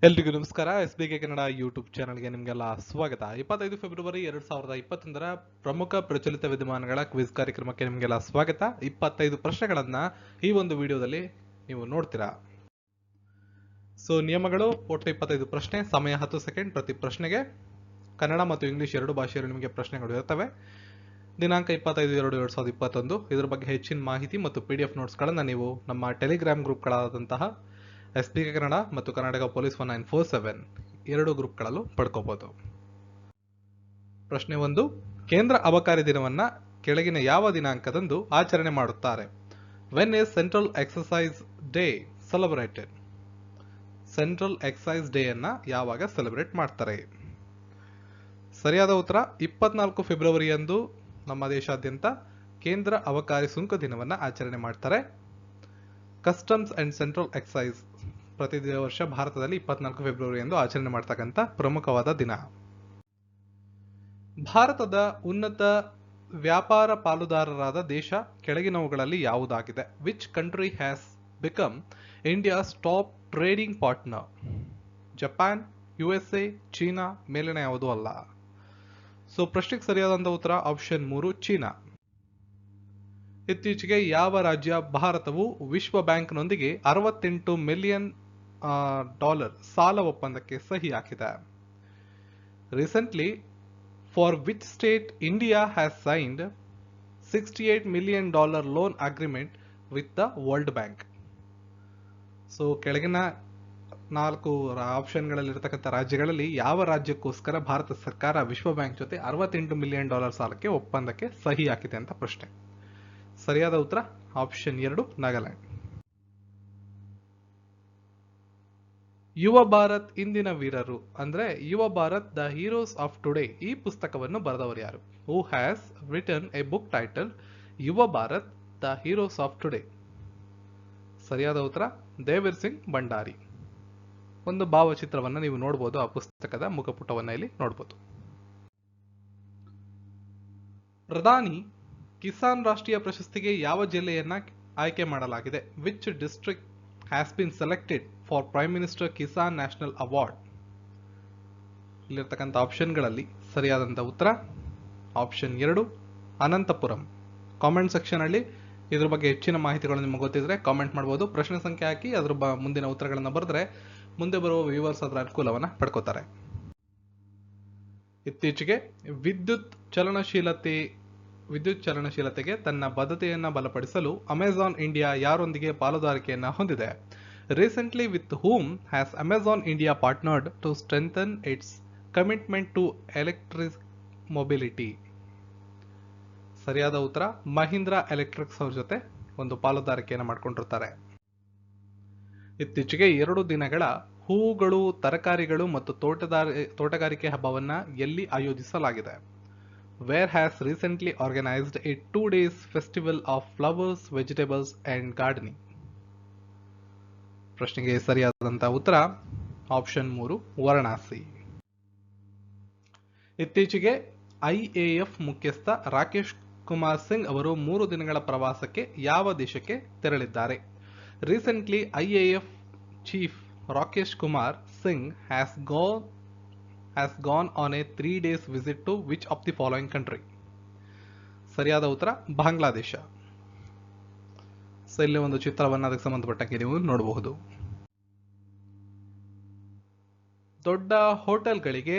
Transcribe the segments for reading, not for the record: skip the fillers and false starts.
ಎಲ್ರಿಗೂ ನಮಸ್ಕಾರ. SBK Kannada YouTube ಚಾನಲ್ಗೆ ನಿಮಗೆಲ್ಲ ಸ್ವಾಗತ. 25 ಫೆಬ್ರವರಿ 2021 ಪ್ರಮುಖ ಪ್ರಚಲಿತ ವಿದ್ಯಮಾನಗಳ ಕ್ವಿಜ್ ಕಾರ್ಯಕ್ರಮಕ್ಕೆ ನಿಮಗೆಲ್ಲ ಸ್ವಾಗತ. 25 ಪ್ರಶ್ನೆಗಳನ್ನ ಈ ಒಂದು ವಿಡಿಯೋದಲ್ಲಿ ನೀವು ನೋಡ್ತೀರಾ. ಸೊ ನಿಯಮಗಳು: ಒಟ್ಟು 25 ಪ್ರಶ್ನೆ, ಸಮಯ 10 ಸೆಕೆಂಡ್ ಪ್ರತಿ ಪ್ರಶ್ನೆಗೆ. ಕನ್ನಡ ಮತ್ತು ಇಂಗ್ಲಿಷ್ ಎರಡು ಭಾಷೆಯಲ್ಲಿ ನಿಮಗೆ ಪ್ರಶ್ನೆಗಳು ಇರ್ತವೆ. ದಿನಾಂಕ 25/2/2021. ಇದರ ಬಗ್ಗೆ ಹೆಚ್ಚಿನ ಮಾಹಿತಿ ಮತ್ತು PDF ನೋಟ್ಸ್ಗಳನ್ನು ನೀವು ನಮ್ಮ ಟೆಲಿಗ್ರಾಮ್ ಗ್ರೂಪ್ಗಳಾದಂತಹ SBK ಕನ್ನಡ ಮತ್ತು ಕರ್ನಾಟಕ ಪೊಲೀಸ್ 1947 ಎರಡು ಗ್ರೂಪ್ಗಳಲ್ಲೂ ಪಡ್ಕೋಬಹುದು. ಪ್ರಶ್ನೆ 1. ಕೇಂದ್ರ ಅಬಕಾರಿ ದಿನವನ್ನ ಕೆಳಗಿನ ಯಾವ ದಿನಾಂಕದಂದು ಆಚರಣೆ ಮಾಡುತ್ತಾರೆ? When is central exercise day celebrated? Central exercise day ಅನ್ನ ಯಾವಾಗ ಸೆಲೆಬ್ರೇಟ್ ಮಾಡ್ತಾರೆ? ಸರಿಯಾದ ಉತ್ತರ 24 ಫೆಬ್ರವರಿಯಂದು ನಮ್ಮ ದೇಶಾದ್ಯಂತ ಕೇಂದ್ರ ಅಬಕಾರಿ ಸುಂಕ ದಿನವನ್ನ ಆಚರಣೆ ಮಾಡ್ತಾರೆ. ಕಸ್ಟಮ್ಸ್ ಅಂಡ್ ಸೆಂಟ್ರಲ್ ಎಕ್ಸೈಸ್ ಪ್ರತಿ ವರ್ಷ ಭಾರತದಲ್ಲಿ 24 ಫೆಬ್ರವರಿಯಂದು ಆಚರಣೆ ಮಾಡ್ತಕ್ಕಂಥ ಪ್ರಮುಖವಾದ ದಿನ. ಭಾರತದ ಉನ್ನತ ವ್ಯಾಪಾರ ಪಾಲುದಾರರಾದ ದೇಶ ಕೆಳಗಿನವುಗಳಲ್ಲಿ ಯಾವುದಾಗಿದೆ? Which country has become India's top trading partner? Japan, USA, ಚೀನಾ, ಮೇಲಿನ ಯಾವುದೂ ಅಲ್ಲ. ಸೊ ಪ್ರಶ್ನೆಗೆ ಸರಿಯಾದಂಥ ಉತ್ತರ ಆಪ್ಷನ್ 3 ಚೀನಾ. ಇತ್ತೀಚೆಗೆ ಯಾವ ರಾಜ್ಯ ಭಾರತವು ವಿಶ್ವ ಬ್ಯಾಂಕ್ನೊಂದಿಗೆ $68 ಮಿಲಿಯನ್ ಸಾಲ ಒಪ್ಪಂದಕ್ಕೆ ಸಹಿ ಹಾಕಿದೆ? Recently for which state India has signed $68 million loan agreement with the world bank? So ಕೆಳಗಿನ 4 ಆಪ್ಷನ್ಗಳಲ್ಲಿರ್ತಕ್ಕಂಥ ರಾಜ್ಯಗಳಲ್ಲಿ ಯಾವ ರಾಜ್ಯಕ್ಕೋಸ್ಕರ ಭಾರತ ಸರ್ಕಾರ ವಿಶ್ವ ಬ್ಯಾಂಕ್ ಜೊತೆ $68 ಮಿಲಿಯನ್ ಸಾಲಕ್ಕೆ ಒಪ್ಪಂದಕ್ಕೆ ಸಹಿ ಹಾಕಿದೆ ಅಂತ ಪ್ರಶ್ನೆ. ಸರಿಯಾದ ಉತ್ತರ ಆಪ್ಷನ್ 2 ನಾಗಾಲ್ಯಾಂಡ್. ಯುವ ಭಾರತ್ ಇಂದಿನ ವೀರರು ಅಂದ್ರೆ Yuva Bharat the heroes of today ಈ ಪುಸ್ತಕವನ್ನು ಬರೆದವರು ಯಾರು? Who has written a book title Yuva Bharat the heroes of today? ಸರಿಯಾದ ಉತ್ತರ ದೇವೀರ್ ಸಿಂಗ್ ಭಂಡಾರಿ. ಒಂದು ಭಾವಚಿತ್ರವನ್ನು ನೀವು ನೋಡಬಹುದು, ಆ ಪುಸ್ತಕದ ಮುಖಪುಟವನ್ನ ಇಲ್ಲಿ ನೋಡಬಹುದು. ಪ್ರಧಾನಿ ಕಿಸಾನ್ ರಾಷ್ಟ್ರೀಯ ಪ್ರಶಸ್ತಿಗೆ ಯಾವ ಜಿಲ್ಲೆಯನ್ನ ಆಯ್ಕೆ ಮಾಡಲಾಗಿದೆ? Which district has been selected for prime minister Kisan national award? ಇಲ್ಲಿರ್ತಕ್ಕಂಥ ಆಪ್ಷನ್ಗಳಲ್ಲಿ ಸರಿಯಾದಂಥ ಉತ್ತರ ಆಪ್ಷನ್ 2 ಅನಂತಪುರಂ. ಕಾಮೆಂಟ್ ಸೆಕ್ಷನ್ ಅಲ್ಲಿ ಇದ್ರ ಬಗ್ಗೆ ಹೆಚ್ಚಿನ ಮಾಹಿತಿಗಳು ನಿಮಗೆ ಗೊತ್ತಿದ್ರೆ ಕಾಮೆಂಟ್ ಮಾಡಬಹುದು. ಪ್ರಶ್ನೆ ಸಂಖ್ಯೆ ಹಾಕಿ ಅದ್ರ ಮುಂದಿನ ಉತ್ತರಗಳನ್ನು ಬರೆದ್ರೆ ಮುಂದೆ ಬರುವ ವ್ಯೂವರ್ಸ್ ಅದರ ಅನುಕೂಲವನ್ನ ಪಡ್ಕೋತಾರೆ. ಇತ್ತೀಚೆಗೆ ವಿದ್ಯುತ್ ಚಲನಶೀಲತೆಗೆ ತನ್ನ ಬದ್ಧತೆಯನ್ನು ಬಲಪಡಿಸಲು ಅಮೆಜಾನ್ ಇಂಡಿಯಾ ಯಾರೊಂದಿಗೆ ಪಾಲುದಾರಿಕೆಯನ್ನು ಹೊಂದಿದೆ? Recently with whom has Amazon India partnered to strengthen its commitment to electric mobility? ಸರಿಯಾದ ಉತ್ತರ ಮಹೀಂದ್ರಾ ಎಲೆಕ್ಟ್ರಿಕ್ಸ್ ಅವ್ರ ಜೊತೆ ಒಂದು ಪಾಲುದಾರಿಕೆಯನ್ನು ಮಾಡಿಕೊಂಡಿರ್ತಾರೆ. ಇತ್ತೀಚೆಗೆ 2 ದಿನಗಳ ಹೂವುಗಳು, ತರಕಾರಿಗಳು ಮತ್ತು ತೋಟಗಾರಿಕೆ ಹಬ್ಬವನ್ನ ಎಲ್ಲಿ ಆಯೋಜಿಸಲಾಗಿದೆ? Where has recently organized a 2 days festival of flowers, vegetables and gardening? ಪ್ರಶ್ನೆಗೆ ಸರಿಯಾದಂತಹ ಉತ್ತರ ಆಪ್ಷನ್ 3 ವಾರಣಾಸಿ. ಇತ್ತೀಚೆಗೆ IAF ಮುಖ್ಯಸ್ಥ ರಾಕೇಶ್ ಕುಮಾರ್ ಸಿಂಗ್ ಅವರು 3 ದಿನಗಳ ಪ್ರವಾಸಕ್ಕೆ ಯಾವ ದೇಶಕ್ಕೆ ತೆರಳಿದ್ದಾರೆ? Recently IAF chief Rakesh Kumar Singh has gone on a 3 days visit to which of the following country? ಸರಿಯಾದ ಉತ್ತರ ಬಾಂಗ್ಲಾದೇಶ. ಸೊ ಇಲ್ಲಿ ಒಂದು ಚಿತ್ರವನ್ನು ಅದಕ್ಕೆ ಸಂಬಂಧಪಟ್ಟಂಗೆ ನೀವು ನೋಡಬಹುದು. ದೊಡ್ಡ ಹೋಟೆಲ್ಗಳಿಗೆ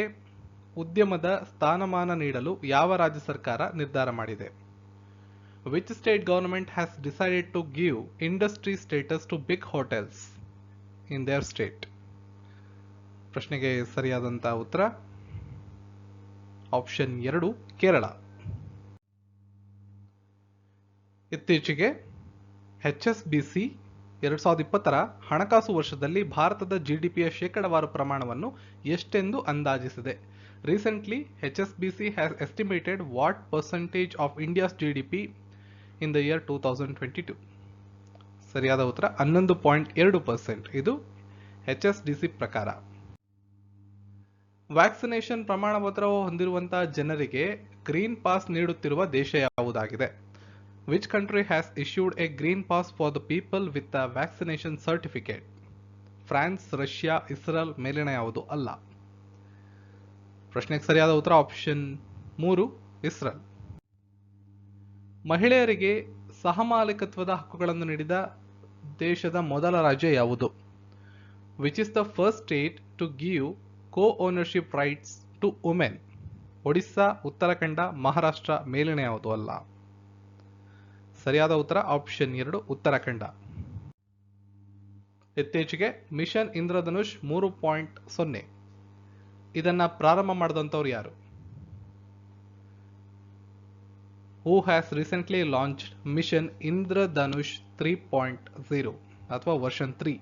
ಉದ್ಯಮದ ಸ್ಥಾನಮಾನ ನೀಡಲು ಯಾವ ರಾಜ್ಯ ಸರ್ಕಾರ ನಿರ್ಧಾರ ಮಾಡಿದೆ? Which state government has decided to give industry status to big hotels in their state? ಪ್ರಶ್ನೆಗೆ ಸರಿಯಾದಂತಹ ಉತ್ತರ ಆಪ್ಷನ್ 2 ಕೇರಳ. ಇತ್ತೀಚೆಗೆ HSBC 2020 ಹಣಕಾಸು ವರ್ಷದಲ್ಲಿ ಭಾರತದ GDPಯ ಶೇಕಡಾವಾರು ಪ್ರಮಾಣವನ್ನು ಎಷ್ಟೆಂದು ಅಂದಾಜಿಸಿದೆ? Recently HSBC has estimated what percentage of India's GDP in the year 2022? ಸರಿಯಾದ ಉತ್ತರ 11.2%. ಇದು HSBC ಪ್ರಕಾರ. ವ್ಯಾಕ್ಸಿನೇಷನ್ ಪ್ರಮಾಣ ಪತ್ರ ಹೊಂದಿರುವಂತಹ ಜನರಿಗೆ ಗ್ರೀನ್ ಪಾಸ್ ನೀಡುತ್ತಿರುವ ದೇಶ ಯಾವುದಾಗಿದೆ? Which country has issued a green pass for the people with a vaccination certificate? France, Russia, Israel ಮೇಲಿನ ಯಾವುದು ಅಲ್ಲ. ಪ್ರಶ್ನೆಗೆ ಸರಿಯಾದ ಉತ್ತರ ಆಪ್ಷನ್ 3 ಇಸ್ರೇಲ್. ಮಹಿಳೆಯರಿಗೆ ಸಹಮಾಲಿಕತ್ವದ ಹಕ್ಕುಗಳನ್ನು ನೀಡಿದ ದೇಶದ ಮೊದಲ ರಾಜ್ಯ ಯಾವುದು? Which is the first state to give co ownership rights to women? Odisha, Uttarakhand, Maharashtra ಮೇಲಿನ ಯಾವುದು ಅಲ್ಲ. ಸರಿಯಾದ ಉತ್ತರ ಆಪ್ಷನ್ 2 ಉತ್ತರಾಖಂಡ. ಇತ್ತೀಚೆಗೆ ಮಿಷನ್ ಇಂದ್ರಧನುಷ್ 3.0 ಇದನ್ನ ಪ್ರಾರಂಭ ಮಾಡಿದಂಥವ್ರು ಯಾರು? Who has recently launched mission Indradhanush 3.0 ಅಥವಾ ವರ್ಷನ್ 3?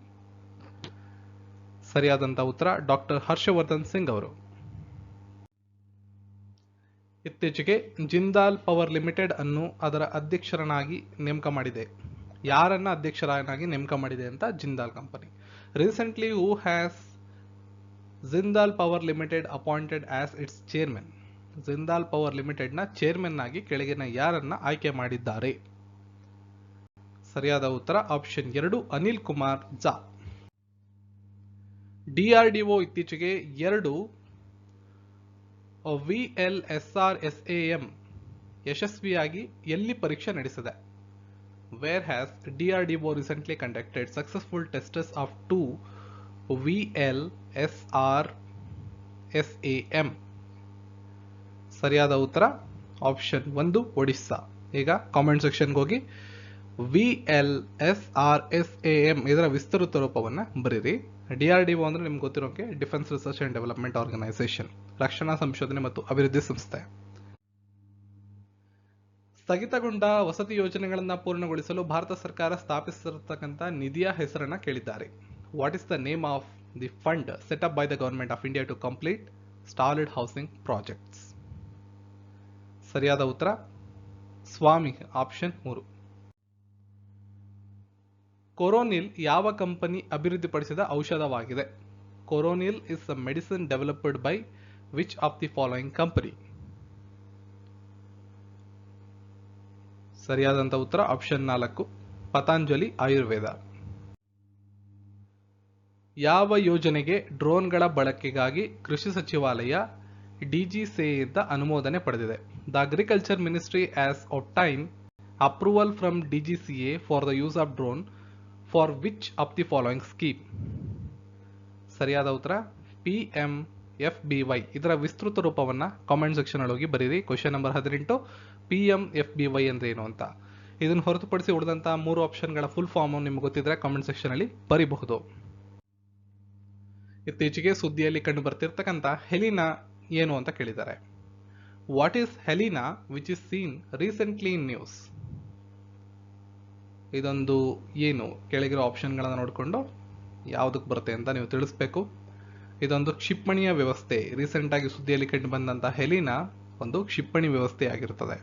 ಸರಿಯಾದಂತ ಉತ್ತರ ಡಾಕ್ಟರ್ ಹರ್ಷವರ್ಧನ್ ಸಿಂಗ್ ಅವರು. ಇತ್ತೀಚೆಗೆ ಜಿಂದಾಲ್ ಪವರ್ ಲಿಮಿಟೆಡ್ ಅನ್ನು ಅದರ ಅಧ್ಯಕ್ಷರನ್ನಾಗಿ ನೇಮಕ ಮಾಡಿದೆ. ಯಾರನ್ನ ಅಧ್ಯಕ್ಷರನ್ನಾಗಿ ನೇಮಕ ಮಾಡಿದೆ ಅಂತ Jindal company. Recently who has Jindal power limited appointed as it's chairman? Jindal power limited ನ ಚೇರ್ಮನ್ ಆಗಿ ಕೆಳಗಿನ ಯಾರನ್ನ ಆಯ್ಕೆ ಮಾಡಿದ್ದಾರೆ? ಸರಿಯಾದ ಉತ್ತರ ಆಪ್ಷನ್ 2 ಅನಿಲ್ ಕುಮಾರ್ ಝಾ. DRDO ಇತ್ತೀಚೆಗೆ 2 VLSRSAM ಯಶಸ್ವಿಯಾಗಿ ಎಲ್ಲಿ ಪರೀಕ್ಷೆ ನಡೆಸಿದೆ? Where has DRDO recently conducted successful tests of 2 VLSRSAM? ಸರಿಯಾದ ಉತ್ತರ ಆಪ್ಷನ್ 1 ಒಡಿಸ್ಸಾ. ಈಗ ಕಾಮೆಂಟ್ ಸೆಕ್ಷನ್ಗೆ ಹೋಗಿ VLSRSAM ಇದರ ವಿಸ್ತೃತ ರೂಪವನ್ನು ಬರೀರಿ. DRDO ಅಂದ್ರೆ ನಿಮ್ಗೆ ಗೊತ್ತಿರೋಕೆ defence research and development organisation, ರಕ್ಷಣಾ ಸಂಶೋಧನೆ ಮತ್ತು ಅಭಿವೃದ್ಧಿ ಸಂಸ್ಥೆ. ಸ್ಥಗಿತಗೊಂಡ ವಸತಿ ಯೋಜನೆಗಳನ್ನು ಪೂರ್ಣಗೊಳಿಸಲು ಭಾರತ ಸರ್ಕಾರ ಸ್ಥಾಪಿಸಿರತಕ್ಕಂಥ ನಿಧಿಯ ಹೆಸರನ್ನ ಕೇಳಿದ್ದಾರೆ. What is the name of the fund set up by the government of India to complete stalled housing projects? ಸರಿಯಾದ ಉತ್ತರ ಸ್ವಾಮಿ ಆಪ್ಷನ್ 3. ಕೊರೋನಿಲ್ ಯಾವ ಕಂಪನಿ ಅಭಿವೃದ್ಧಿಪಡಿಸಿದ ಔಷಧವಾಗಿದೆ? Coronil is a medicine developed by which of the following company? ಸರಿಯಾದಂತ ಉತ್ತರ option 4 Patanjali Ayurveda. ಯಾವ ಯೋಜನೆಗೆ ಡ್ರೋನ್ಗಳ ಬಳಕೆಗಾಗಿ ಕೃಷಿ ಸಚಿವಾಲಯ DGCAಯಿಂದ ಅನುಮೋದನೆ ಪಡೆದಿದೆ? The agriculture ministry has obtained approval from DGCA for the use of drone for which of the following scheme? ಸರಿಯಾದ ಉತ್ತರ PMFBY. ಇದರ ವಿಸ್ತೃತ ರೂಪವನ್ನ ಕಾಮೆಂಟ್ ಸೆಕ್ಷನ್ ಹೋಗಿ ಬರೀರಿ. ಕ್ವೆಶ್ಚನ್ ನಂಬರ್ 18 PMFBY ಅಂದ್ರೆ ಏನು ಅಂತ. ಇದನ್ನು ಹೊರತುಪಡಿಸಿ ಉಳಿದಂತ 3 ಆಪ್ಷನ್ಗಳ ಫುಲ್ ಫಾರ್ಮ್ ನಿಮ್ಗೆ ಗೊತ್ತಿದ್ರೆ ಕಾಮೆಂಟ್ ಸೆಕ್ಷನ್ ಅಲ್ಲಿ ಬರೀಬಹುದು. ಇತ್ತೀಚೆಗೆ ಸುದ್ದಿಯಲ್ಲಿ ಕಂಡು ಬರ್ತಿರ್ತಕ್ಕಂಥ ಹೆಲಿನಾ ಏನು ಅಂತ ಕೇಳಿದ್ದಾರೆ. What is Helina which is scene recently in news? ಇದೊಂದು ಏನು ಕೆಳಗಿರೋ ಆಪ್ಷನ್ಗಳನ್ನು ನೋಡಿಕೊಂಡು ಯಾವುದಕ್ಕೆ ಬರುತ್ತೆ ಅಂತ ನೀವು ತಿಳಿಸ್ಬೇಕು. ಇದೊಂದು ಕ್ಷಿಪಣಿಯ ವ್ಯವಸ್ಥೆ. ರೀಸೆಂಟ್ ಆಗಿ ಸುದ್ದಿಯಲ್ಲಿ ಕಂಡು ಬಂದಂತಹ ಹೆಲಿನಾ ಒಂದು ಕ್ಷಿಪಣಿ ವ್ಯವಸ್ಥೆ ಆಗಿರುತ್ತದೆ.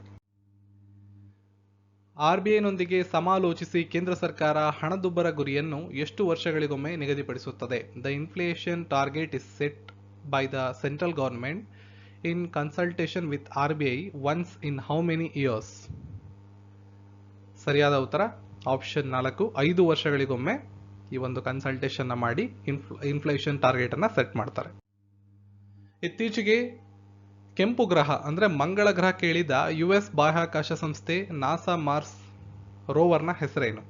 RBIನೊಂದಿಗೆ ಸಮಾಲೋಚಿಸಿ ಕೇಂದ್ರ ಸರ್ಕಾರ ಹಣದುಬ್ಬರ ಗುರಿಯನ್ನು ಎಷ್ಟು ವರ್ಷಗಳಿಗೊಮ್ಮೆ ನಿಗದಿಪಡಿಸುತ್ತದೆ? The inflation target is set by the central government in consultation with RBI once in how many years? ಸರಿಯಾದ ಉತ್ತರ ಆಪ್ಷನ್ 4 5 ವರ್ಷಗಳಿಗೊಮ್ಮೆ ಈ ಒಂದು ಕನ್ಸಲ್ಟೇಷನ್ ಮಾಡಿ ಇನ್ಫ್ಲೇಷನ್ ಟಾರ್ಗೆಟ್ ಅನ್ನ ಸೆಟ್ ಮಾಡ್ತಾರೆ. ಇತ್ತೀಚೆಗೆ ಕೆಂಪು ಗ್ರಹ ಅಂದ್ರೆ ಮಂಗಳ ಗ್ರಹ ಕೇಳಿದ US ಬಾಹ್ಯಾಕಾಶ ಸಂಸ್ಥೆ ನಾಸಾ ಮಾರ್ಸ್ ರೋವರ್ನ ಹೆಸರೇನು?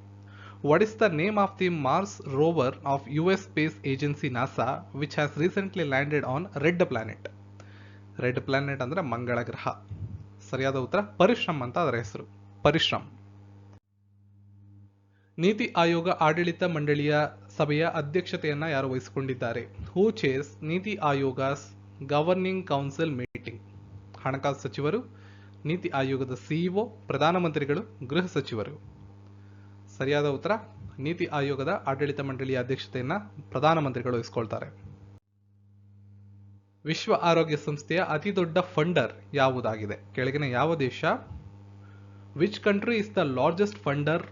What is the name of the Mars rover of US space agency NASA which has recently landed on red planet? Red planet ಅಂದ್ರೆ ಮಂಗಳ ಗ್ರಹ. ಸರಿಯಾದ ಉತ್ತರ ಪರಿಶ್ರಮ್ ಅಂತ ಅದರ ಹೆಸರು, ಪರಿಶ್ರಮ್. ನೀತಿ ಆಯೋಗ ಆಡಳಿತ ಮಂಡಳಿಯ ಸಭೆಯ ಅಧ್ಯಕ್ಷತೆಯನ್ನ ಯಾರು ವಹಿಸಿಕೊಂಡಿದ್ದಾರೆ? ಹೂ ಚೇರ್ಸ್ ನೀತಿ ಆಯೋಗಸ್ ಗವರ್ನಿಂಗ್ ಕೌನ್ಸಿಲ್ ಮೀಟಿಂಗ್? ಹಣಕಾಸು ಸಚಿವರು, ನೀತಿ ಆಯೋಗದ CEO, ಪ್ರಧಾನಮಂತ್ರಿಗಳು, ಗೃಹ ಸಚಿವರು? ಸರಿಯಾದ ಉತ್ತರ ನೀತಿ ಆಯೋಗದ ಆಡಳಿತ ಮಂಡಳಿಯ ಅಧ್ಯಕ್ಷತೆಯನ್ನ ಪ್ರಧಾನಮಂತ್ರಿಗಳು ವಹಿಸಿಕೊಳ್ತಾರೆ. ವಿಶ್ವ ಆರೋಗ್ಯ ಸಂಸ್ಥೆಯ ಅತಿ ದೊಡ್ಡ ಫಂಡರ್ ಯಾವುದಾಗಿದೆ? ಕೆಳಗಿನ ಯಾವ ದೇಶ? Which country is the largest funder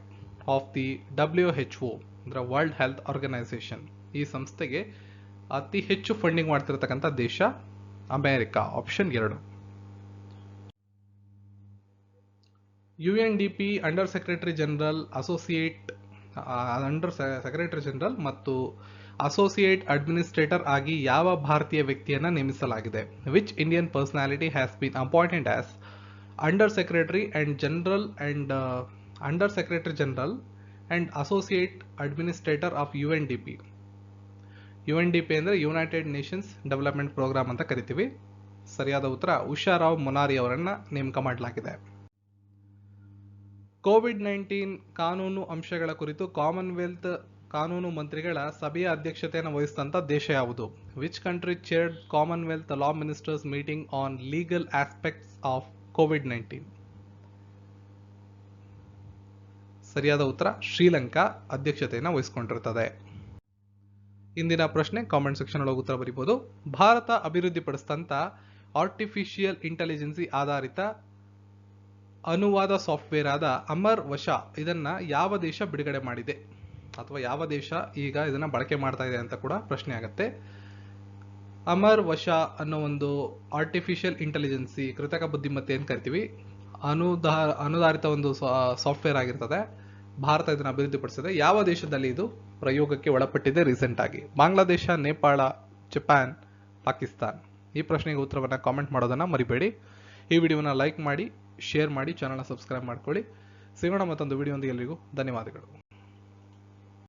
of the WHO ಅಂದ್ರೆ ವರ್ಲ್ಡ್ ಹೆಲ್ತ್ ಆರ್ಗನೈಸೇಷನ್? ಈ ಸಂಸ್ಥೆಗೆ ಅತಿ ಹೆಚ್ಚು ಫಂಡಿಂಗ್ ಮಾಡ್ತಿರತಕ್ಕಂಥ ದೇಶ America, option 2. UNDP under secretary general, associate under secretary general ಮತ್ತು ಅಸೋಸಿಯೇಟ್ ಅಡ್ಮಿನಿಸ್ಟ್ರೇಟರ್ ಆಗಿ ಯಾವ ಭಾರತೀಯ ವ್ಯಕ್ತಿಯನ್ನ ನೇಮಿಸಲಾಗಿದೆ? Which Indian personality has been appointed as under secretary general and associate administrator of UNDP. UNDP ಅಂದ್ರೆ ಯುನೈಟೆಡ್ ನೇಷನ್ಸ್ ಡೆವಲಪ್ಮೆಂಟ್ ಪ್ರೋಗ್ರಾಮ್ ಅಂತ ಕರಿತೀವಿ. ಸರಿಯಾದ ಉತ್ತರ ಉಷಾರಾವ್ ಮೊನಾರಿ ಅವರನ್ನ ನೇಮಕ ಮಾಡಲಾಗಿದೆ. ಕೋವಿಡ್-19 ಕಾನೂನು ಅಂಶಗಳ ಕುರಿತು ಕಾಮನ್ವೆಲ್ತ್ ಕಾನೂನು ಮಂತ್ರಿಗಳ ಸಭೆಯ ಅಧ್ಯಕ್ಷತೆಯನ್ನು ವಹಿಸಿದಂತ ದೇಶ ಯಾವುದು? Which country chaired Commonwealth law ministers meeting on legal aspects of COVID-19? ಸರಿಯಾದ ಉತ್ತರ ಶ್ರೀಲಂಕಾ ಅಧ್ಯಕ್ಷತೆಯನ್ನು ವಹಿಸಿಕೊಂಡಿರುತ್ತದೆ. ಇಂದಿನ ಪ್ರಶ್ನೆ ಕಾಮೆಂಟ್ ಸೆಕ್ಷನ್ ಒಳಗೆ ಉತ್ತರ ಬರೀಬಹುದು. ಭಾರತ ಅಭಿವೃದ್ಧಿಪಡಿಸಿದಂತ ಆರ್ಟಿಫಿಷಿಯಲ್ ಇಂಟೆಲಿಜೆನ್ಸಿ ಆಧಾರಿತ ಅನುವಾದ ಸಾಫ್ಟ್ವೇರ್ ಆದ ಅಮರ್ ವಶ ಇದನ್ನ ಯಾವ ದೇಶ ಬಿಡುಗಡೆ ಮಾಡಿದೆ ಅಥವಾ ಯಾವ ದೇಶ ಈಗ ಇದನ್ನ ಬಳಕೆ ಮಾಡ್ತಾ ಇದೆ ಅಂತ ಕೂಡ ಪ್ರಶ್ನೆ ಆಗುತ್ತೆ. ಅಮರ್ ವಶ ಅನ್ನೋ ಒಂದು ಆರ್ಟಿಫಿಷಿಯಲ್ ಇಂಟೆಲಿಜೆನ್ಸಿ ಕೃತಕ ಬುದ್ಧಿಮತ್ತೆ ಅಂತ ಕರಿತೀವಿ ಅನುಧಾರಿತ ಒಂದು ಸಾಫ್ಟ್ವೇರ್ ಆಗಿರ್ತದೆ. ಭಾರತ ಇದನ್ನು ಅಭಿವೃದ್ಧಿಪಡಿಸಿದೆ. ಯಾವ ದೇಶದಲ್ಲಿ ಇದು ಪ್ರಯೋಗಕ್ಕೆ ಒಳಪಟ್ಟಿದೆ ರೀಸೆಂಟ್ ಆಗಿ? ಬಾಂಗ್ಲಾದೇಶ, ನೇಪಾಳ, ಜಪಾನ್, ಪಾಕಿಸ್ತಾನ್? ಈ ಪ್ರಶ್ನೆಗೆ ಉತ್ತರವನ್ನ ಕಾಮೆಂಟ್ ಮಾಡೋದನ್ನ ಮರಿಬೇಡಿ. ಈ ವಿಡಿಯೋನ ಲೈಕ್ ಮಾಡಿ, ಶೇರ್ ಮಾಡಿ, ಚಾನಲ್ನ ಸಬ್ಸ್ಕ್ರೈಬ್ ಮಾಡ್ಕೊಳ್ಳಿ. ಸಿಗೋಣ ಮತ್ತೊಂದು ವಿಡಿಯೋದೊಂದಿಗೆ. ಎಲ್ರಿಗೂ ಧನ್ಯವಾದಗಳು.